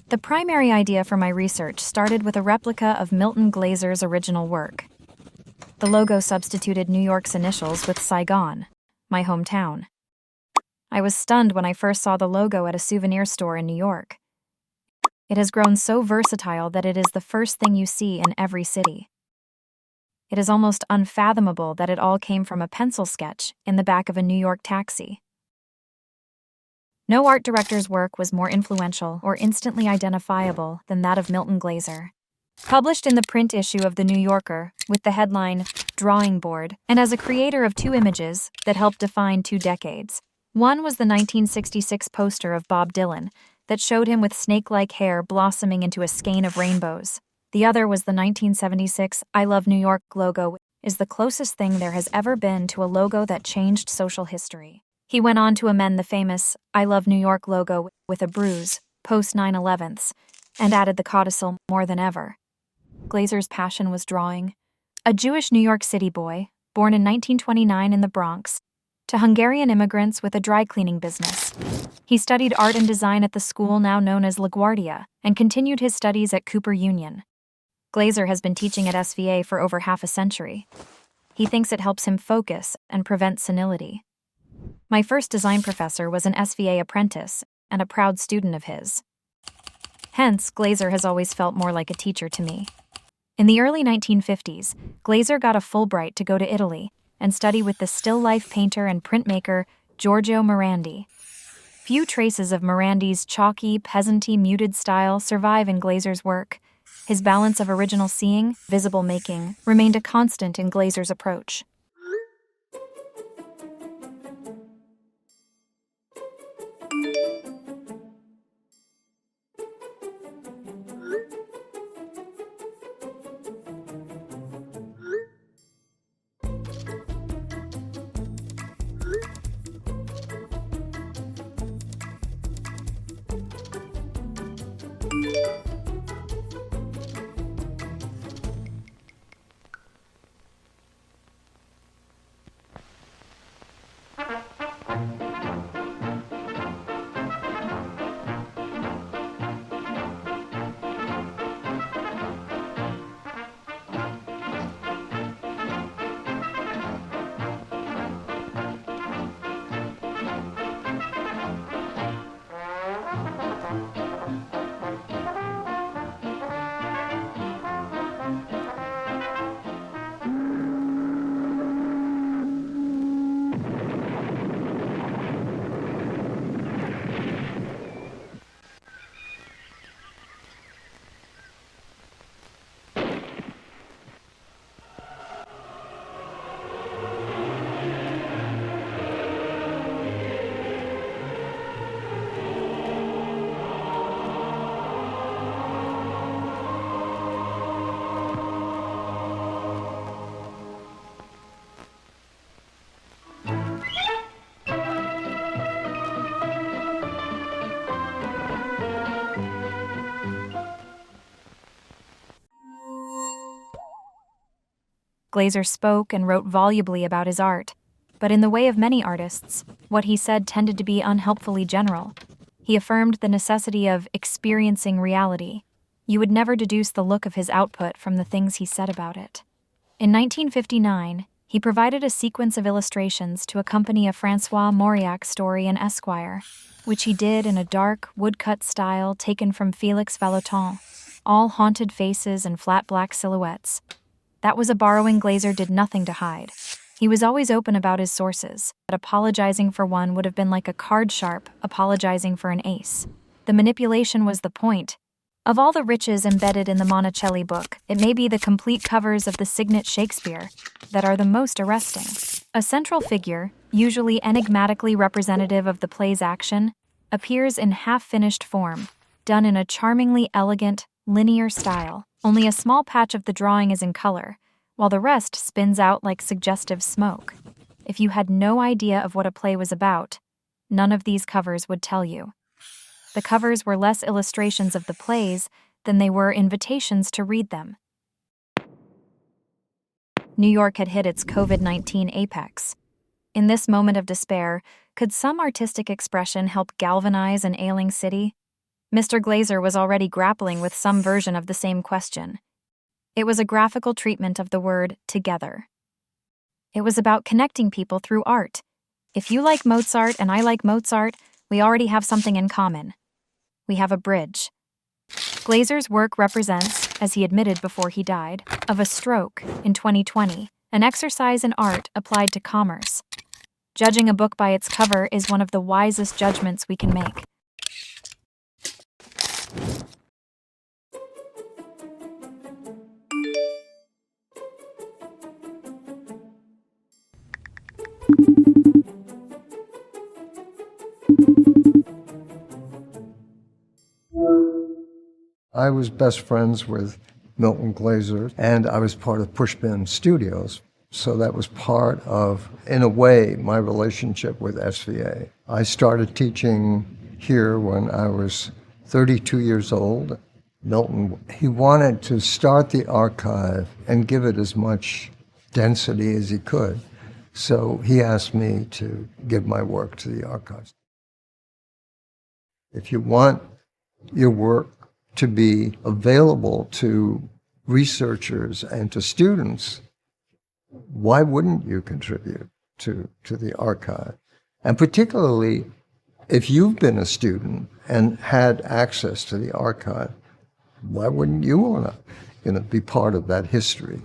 The primary idea for my research started with a replica of Milton Glaser's original work. The logo substituted New York's initials with Saigon, my hometown. I was stunned when I first saw the logo at a souvenir store in New York. It has grown so versatile that it is the first thing you see in every city. It is almost unfathomable that it all came from a pencil sketch in the back of a New York taxi. No art director's work was more influential or instantly identifiable than that of Milton Glaser. Published in the print issue of The New Yorker with the headline, Drawing Board, and as a creator of two images that helped define 2 decades. One was the 1966 poster of Bob Dylan that showed him with snake-like hair blossoming into a skein of rainbows. The other was the 1976 I Love New York logo, is the closest thing there has ever been to a logo that changed social history. He went on to amend the famous I Love New York logo with a bruise, post 9/11s, and added the codicil more than ever. Glaser's passion was drawing. A Jewish New York City boy, born in 1929 in the Bronx, to Hungarian immigrants with a dry cleaning business. He studied art and design at the school now known as LaGuardia and continued his studies at Cooper Union. Glaser has been teaching at SVA for over half a century. He thinks it helps him focus and prevent senility. My first design professor was an SVA apprentice and a proud student of his. Hence, Glaser has always felt more like a teacher to me. In the early 1950s, Glaser got a Fulbright to go to Italy and study with the still-life painter and printmaker Giorgio Morandi. Few traces of Morandi's chalky, peasanty, muted style survive in Glaser's work. His balance of original seeing, visible making, remained a constant in Glaser's approach. Glaser spoke and wrote volubly about his art, but in the way of many artists, what he said tended to be unhelpfully general. He affirmed the necessity of experiencing reality. You would never deduce the look of his output from the things he said about it. In 1959, he provided a sequence of illustrations to accompany a Francois Mauriac story in Esquire, which he did in a dark, woodcut style taken from Félix Vallotton, all haunted faces and flat black silhouettes. That was a borrowing Glaser did nothing to hide. He was always open about his sources, but apologizing for one would have been like a card sharp apologizing for an ace. The manipulation was the point. Of all the riches embedded in the Monticelli book, it may be the complete covers of the signet Shakespeare that are the most arresting. A central figure, usually enigmatically representative of the play's action, appears in half-finished form, done in a charmingly elegant, linear style. Only a small patch of the drawing is in color, while the rest spins out like suggestive smoke. If you had no idea of what a play was about, none of these covers would tell you. The covers were less illustrations of the plays than they were invitations to read them. New York had hit its COVID-19 apex. In this moment of despair, could some artistic expression help galvanize an ailing city? Mr. Glaser was already grappling with some version of the same question. It was a graphical treatment of the word together. It was about connecting people through art. If you like Mozart and I like Mozart, we already have something in common. We have a bridge. Glaser's work represents, as he admitted before he died, of a stroke in 2020, an exercise in art applied to commerce. Judging a book by its cover is one of the wisest judgments we can make. I was best friends with Milton Glaser, and I was part of Pushpin Studios. So that was part of, in a way, my relationship with SVA. I started teaching here when I was 32 years old. Milton, he wanted to start the archive and give it as much density as he could. So he asked me to give my work to the archives. If you want your work to be available to researchers and to students, why wouldn't you contribute to the archive? And particularly if you've been a student and had access to the archive, why wouldn't you want to be part of that history?